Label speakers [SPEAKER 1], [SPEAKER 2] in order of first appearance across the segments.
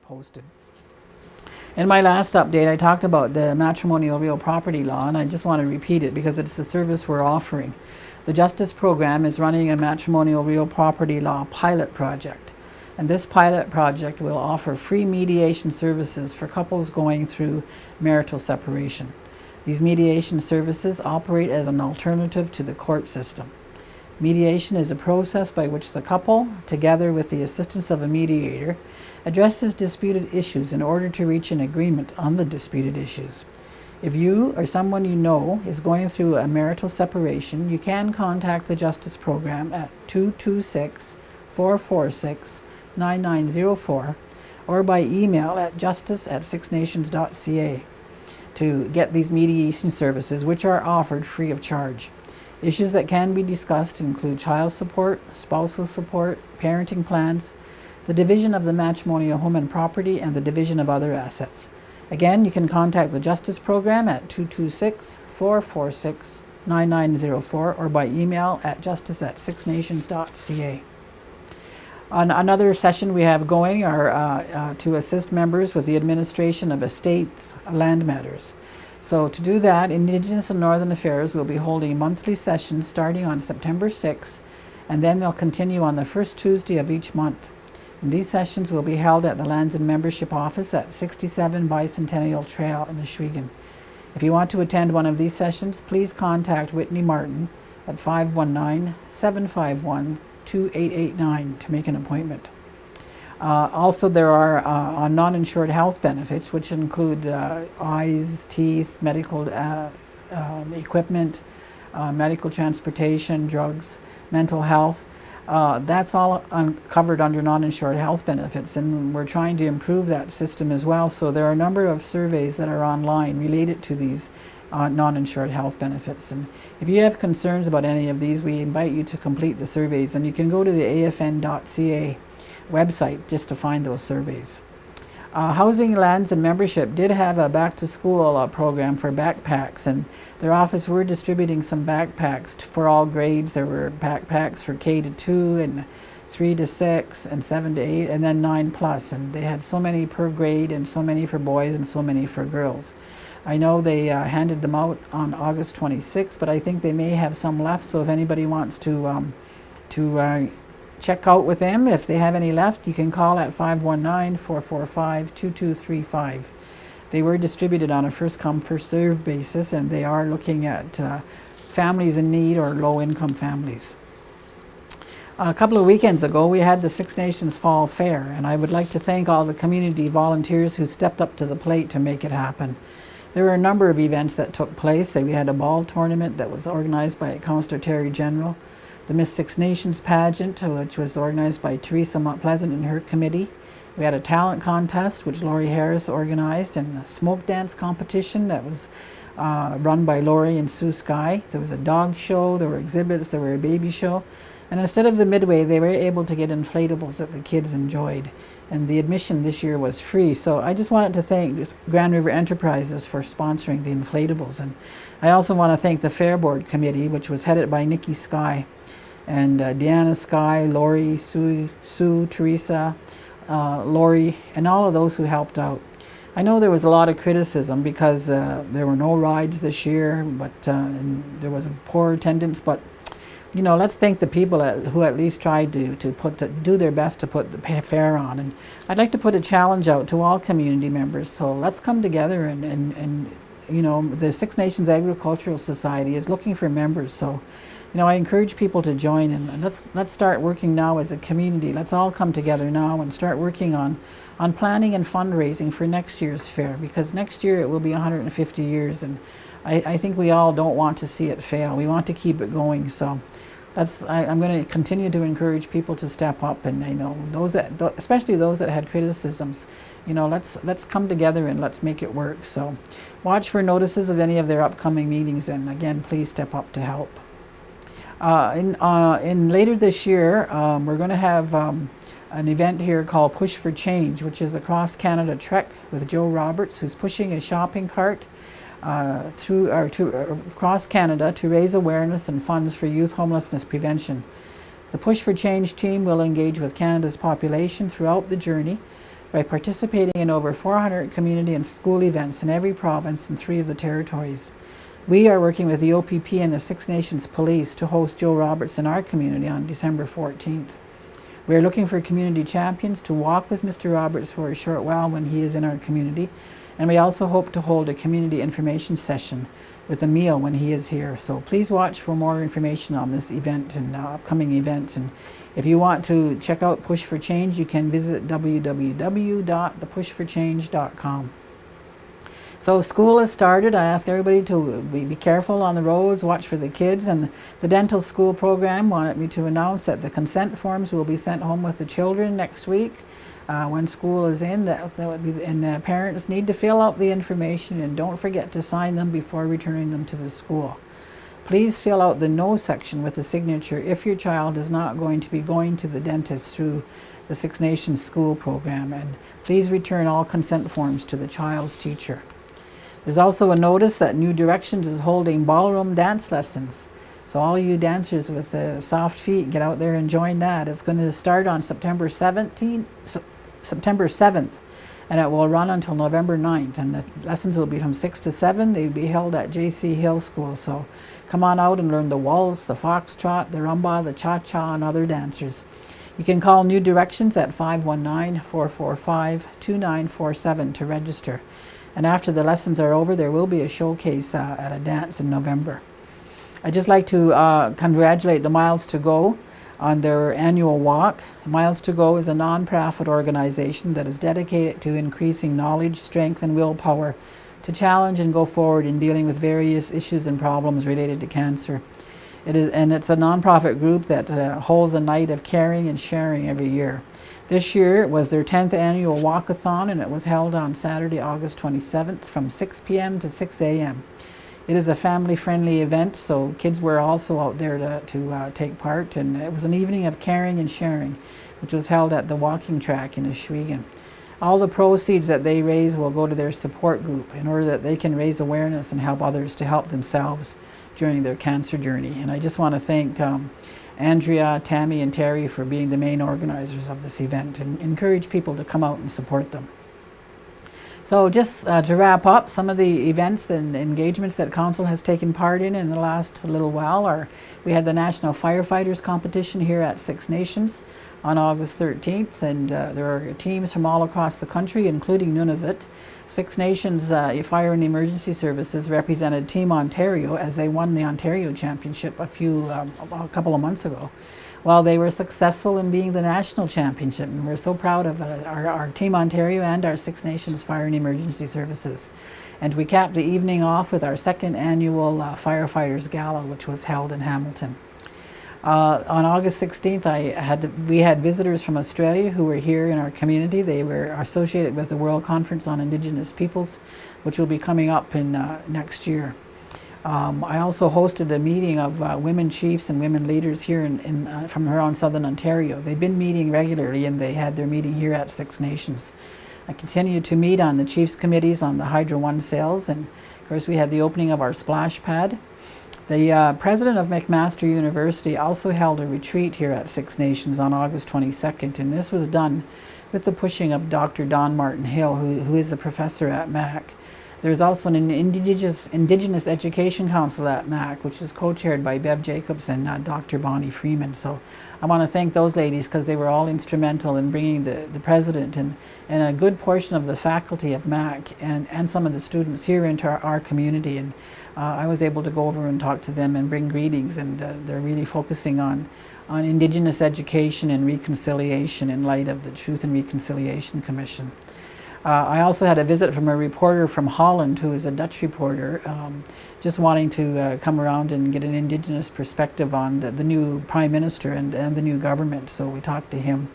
[SPEAKER 1] posted. In my last update, I talked about the matrimonial real property law, and I just want to repeat it because it's the service we're offering. The Justice Program is running a matrimonial real property law pilot project, and this pilot project will offer free mediation services for couples going through marital separation. These mediation services operate as an alternative to the court system. Mediation is a process by which the couple, together with the assistance of a mediator, addresses disputed issues in order to reach an agreement on the disputed issues. If you or someone you know is going through a marital separation, you can contact the Justice Program at 226-446-9904 or by email at justice@sixnations.ca to get these mediation services, which are offered free of charge. Issues that can be discussed include child support, spousal support, parenting plans, the division of the matrimonial home and property, and the division of other assets. Again, you can contact the Justice Program at 226-446-9904 or by email at justice@sixnations.ca. On another session we have going are to assist members with the administration of estates land matters. So to do that, Indigenous and Northern Affairs will be holding monthly sessions starting on September 6th, and then they'll continue on the first Tuesday of each month. And these sessions will be held at the Lands and Membership Office at 67 Bicentennial Trail in Ohsweken. If you want to attend one of these sessions, please contact Whitney Martin at 519-751-2889 to make an appointment. Also, there are non-insured health benefits, which include eyes, teeth, medical equipment, medical transportation, drugs, mental health. That's all covered under non-insured health benefits, and we're trying to improve that system as well. So there are a number of surveys that are online related to these non-insured health benefits. And if you have concerns about any of these, we invite you to complete the surveys, and you can go to the afn.ca website just to find those surveys. Housing, Lands and Membership did have a back-to-school program for backpacks, and their office were distributing some backpacks for all grades. There were backpacks for K to 2 and 3 to 6 and 7 to 8 and then 9 plus, and they had so many per grade and so many for boys and so many for girls. I know they handed them out on August 26th, but I think they may have some left, so if anybody wants to check out with them, if they have any left, you can call at 519-445-2235. They were distributed on a first-come, first-served basis, and they are looking at families in need or low-income families. A couple of weekends ago, we had the Six Nations Fall Fair, and I would like to thank all the community volunteers who stepped up to the plate to make it happen. There were a number of events that took place. We had a ball tournament that was organized by Councillor Terry General, the Miss Six Nations pageant, which was organized by Teresa Montpleasant and her committee. We had a talent contest, which Laurie Harris organized, and a smoke dance competition that was run by Laurie and Sue Sky. There was a dog show, there were exhibits, there were a baby show. And instead of the midway, they were able to get inflatables that the kids enjoyed. And the admission this year was free. So I just wanted to thank Grand River Enterprises for sponsoring the inflatables. And I also want to thank the Fair Board Committee, which was headed by Nikki Sky, and Deanna Sky, Laurie, Sue, Teresa, Laurie, and all of those who helped out. I know there was a lot of criticism because there were no rides this year, but and there was a poor attendance. But you know, let's thank the people who at least tried to do their best to put the fair on. And I'd like to put a challenge out to all community members. So let's come together and you know, the Six Nations Agricultural Society is looking for members. So you know, I encourage people to join, and let's start working now as a community. Let's all come together now and start working on planning and fundraising for next year's fair, because next year it will be 150 years, and I think we all don't want to see it fail. We want to keep it going. So I'm going to continue to encourage people to step up, and you know, especially those that had criticisms, you know, let's come together and let's make it work. So watch for notices of any of their upcoming meetings, and again, please step up to help. In later this year, we're going to have an event here called Push for Change, which is a cross Canada trek with Joe Roberts, who's pushing a shopping cart across Canada to raise awareness and funds for youth homelessness prevention. The Push for Change team will engage with Canada's population throughout the journey by participating in over 400 community and school events in every province and 3 of the territories. We are working with the OPP and the Six Nations Police to host Joe Roberts in our community on December 14th. We are looking for community champions to walk with Mr. Roberts for a short while when he is in our community, and we also hope to hold a community information session with a meal when he is here. So please watch for more information on this event and upcoming events. And if you want to check out Push for Change, you can visit www.thepushforchange.com. So school has started. I ask everybody to be careful on the roads, watch for the kids, and the dental school program wanted me to announce that the consent forms will be sent home with the children next week when school is in. That would be, and the parents need to fill out the information and don't forget to sign them before returning them to the school. Please fill out the no section with a signature if your child is not going to be going to the dentist through the Six Nations school program, and please return all consent forms to the child's teacher. There's also a notice that New Directions is holding ballroom dance lessons. So all you dancers with soft feet, get out there and join that. It's going to start on September 7th, and it will run until November 9th. And the lessons will be from 6 to 7. They'll be held at J.C. Hill School. So come on out and learn the waltz, the foxtrot, the rumba, the cha-cha, and other dancers. You can call New Directions at 519-445-2947 to register. And after the lessons are over, there will be a showcase at a dance in November. I'd just like to congratulate the Miles to Go on their annual walk. Miles to Go is a non-profit organization that is dedicated to increasing knowledge, strength, and willpower to challenge and go forward in dealing with various issues and problems related to cancer. It's a non-profit group that holds a night of caring and sharing every year. This year it was their 10th annual walkathon, and it was held on Saturday, August 27th from 6 p.m. to 6 a.m. It is a family-friendly event, so kids were also out there to take part, and it was an evening of caring and sharing, which was held at the walking track in Ohsweken. All the proceeds that they raise will go to their support group in order that they can raise awareness and help others to help themselves during their cancer journey. And I just want to thank Andrea, Tammy, and Terry for being the main organizers of this event, and encourage people to come out and support them. So just to wrap up, some of the events and engagements that Council has taken part in the last little while are, we had the National Firefighters Competition here at Six Nations on August 13th, and there are teams from all across the country, including Nunavut. Six Nations Fire and Emergency Services represented Team Ontario as they won the Ontario Championship a couple of months ago. Well, they were successful in being the national championship, and we're so proud of our Team Ontario and our Six Nations Fire and Emergency Services. And we capped the evening off with our second annual Firefighters Gala, which was held in Hamilton. On August 16th, we had visitors from Australia who were here in our community. They were associated with the World Conference on Indigenous Peoples, which will be coming up in next year. I also hosted a meeting of women chiefs and women leaders here from around Southern Ontario. They've been meeting regularly, and they had their meeting here at Six Nations. I continue to meet on the chiefs committees on the Hydro One sales, and of course we had the opening of our splash pad. The president of McMaster University also held a retreat here at Six Nations on August 22nd, and this was done with the pushing of Dr. Don Martin Hill, who is a professor at MAC. There's also an Indigenous Education Council at MAC, which is co-chaired by Bev Jacobs and Dr. Bonnie Freeman. So I want to thank those ladies because they were all instrumental in bringing the president and a good portion of the faculty of MAC and some of the students here into our community. And I was able to go over and talk to them and bring greetings, and they're really focusing on Indigenous education and reconciliation in light of the Truth and Reconciliation Commission. I also had a visit from a reporter from Holland who is a Dutch reporter, just wanting to come around and get an Indigenous perspective on the new Prime Minister and the new government, so we talked to him.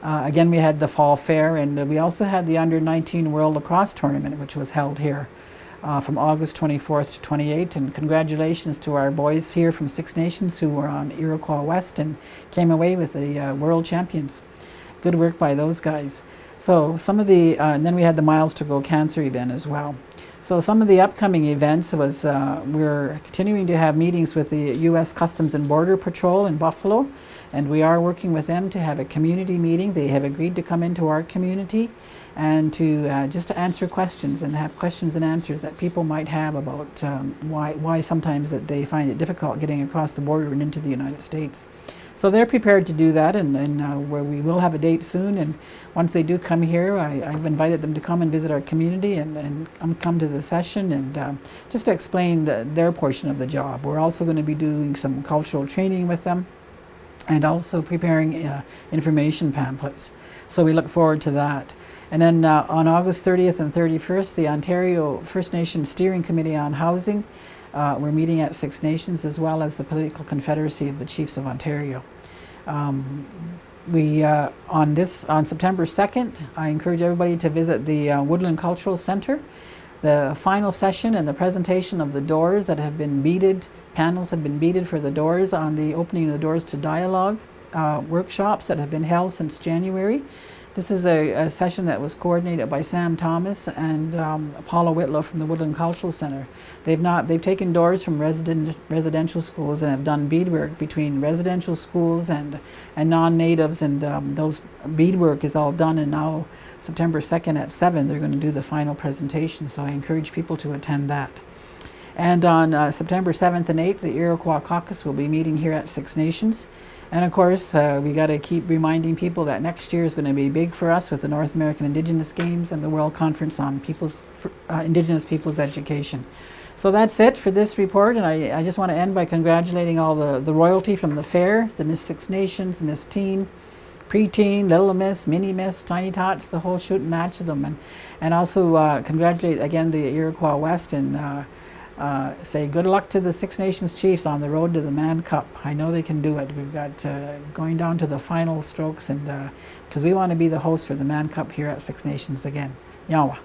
[SPEAKER 1] Again, we had the Fall Fair, and we also had the Under-19 World Lacrosse Tournament, which was held here from August 24th to 28th, and congratulations to our boys here from Six Nations who were on Iroquois West and came away with the world champions. Good work by those guys. So some of the, and then we had the Miles to Go cancer event as well. So some of the upcoming events was we're continuing to have meetings with the U.S. Customs and Border Patrol in Buffalo, and we are working with them to have a community meeting. They have agreed to come into our community and to just to answer questions and have questions and answers that people might have about why sometimes that they find it difficult getting across the border and into the United States. So they're prepared to do that, and where we will have a date soon. And once they do come here, I've invited them to come and visit our community and come to the session and just to explain their portion of the job. We're also going to be doing some cultural training with them and also preparing information pamphlets. So we look forward to that. And then on August 30th and 31st, the Ontario First Nation Steering Committee on Housing, we're meeting at Six Nations, as well as the Political Confederacy of the Chiefs of Ontario. On September 2nd, I encourage everybody to visit the Woodland Cultural Centre. The final session and the presentation of the doors that have been beaded, panels have been beaded for the doors on the opening of the Doors to Dialogue workshops that have been held since January. This is a session that was coordinated by Sam Thomas and Paula Whitlow from the Woodland Cultural Centre. They've taken doors from residential schools and have done beadwork between residential schools and non-natives, and those beadwork is all done, and now September 2nd at 7 they're going to do the final presentation, so I encourage people to attend that. And on September 7th and 8th, the Iroquois Caucus will be meeting here at Six Nations. And of course, we got to keep reminding people that next year is going to be big for us with the North American Indigenous Games and the World Conference on Indigenous Peoples Education. So that's it for this report, and I just want to end by congratulating all the royalty from the fair, the Miss Six Nations, Miss Teen, Pre-Teen, Little Miss, Mini Miss, Tiny Tots, the whole shoot and match of them. And also congratulate again the Iroquois West and say good luck to the Six Nations Chiefs on the road to the Mann Cup. I know they can do it. We've got going down to the final strokes, and because we want to be the host for the Mann Cup here at Six Nations again. Yawa.